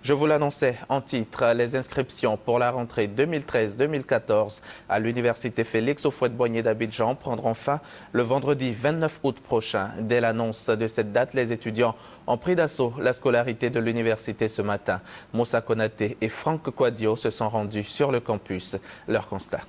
Je vous l'annonçais en titre, les inscriptions pour la rentrée 2013-2014 à l'université Félix Houphouët-Boigny d'Abidjan prendront fin le vendredi 29 août prochain. Dès l'annonce de cette date, les étudiants ont pris d'assaut la scolarité de l'université ce matin. Moussa Konaté et Franck Kouadio se sont rendus sur le campus. Leur constat.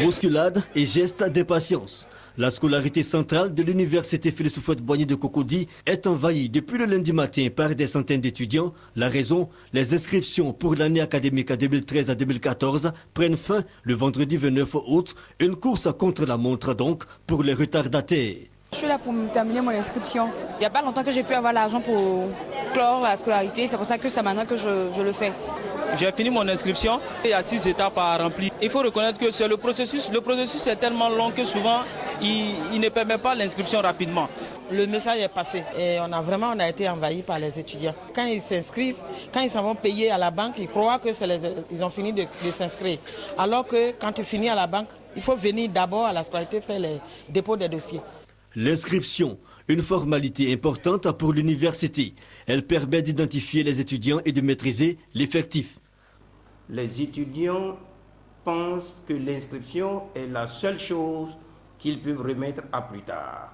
Bousculade et gestes d'impatience. La scolarité centrale de l'université Félix Houphouët-Boigny de Cocody est envahie depuis le lundi matin par des centaines d'étudiants. La raison, les inscriptions pour l'année académique 2013 à 2014 prennent fin le vendredi 29 août. Une course contre la montre donc pour les retardataires. Je suis là pour terminer mon inscription. Il n'y a pas longtemps que j'ai pu avoir l'argent pour clore la scolarité. C'est pour ça que c'est maintenant que je le fais. J'ai fini mon inscription et il y a 6 étapes à remplir. Il faut reconnaître que c'est le processus. Le processus est tellement long que souvent, il ne permet pas l'inscription rapidement. Le message est passé et on a été envahi par les étudiants. Quand ils s'inscrivent, quand ils s'en vont payer à la banque, ils croient qu'ils ont fini de s'inscrire. Alors que quand tu finis à la banque, il faut venir d'abord à la scolarité faire les dépôts des dossiers. L'inscription, une formalité importante pour l'université. Elle permet d'identifier les étudiants et de maîtriser l'effectif. Les étudiants pensent que l'inscription est la seule chose qu'ils peuvent remettre à plus tard.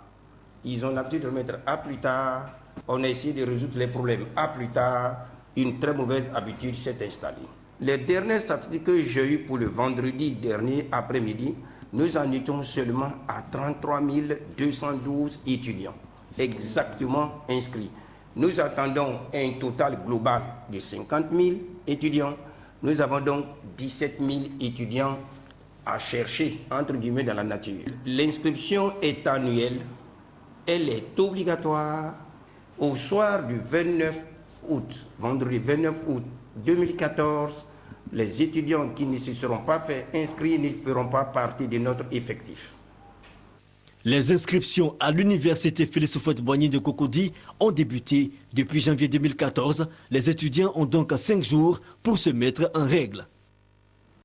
Ils ont l'habitude de remettre à plus tard. On a essayé de résoudre les problèmes à plus tard. Une très mauvaise habitude s'est installée. Les dernières statistiques que j'ai eues pour le vendredi dernier après-midi, nous en étions seulement à 33 212 étudiants exactement inscrits. Nous attendons un total global de 50 000 étudiants. Nous avons donc 17 000 étudiants à chercher, entre guillemets, dans la nature. L'inscription est annuelle. Elle est obligatoire. Au soir du 29 août, vendredi 29 août 2014, les étudiants qui ne se seront pas fait inscrire ne feront pas partie de notre effectif. Les inscriptions à l'université Félix Houphouët-Boigny de Cocody ont débuté depuis janvier 2014. Les étudiants ont donc 5 jours pour se mettre en règle.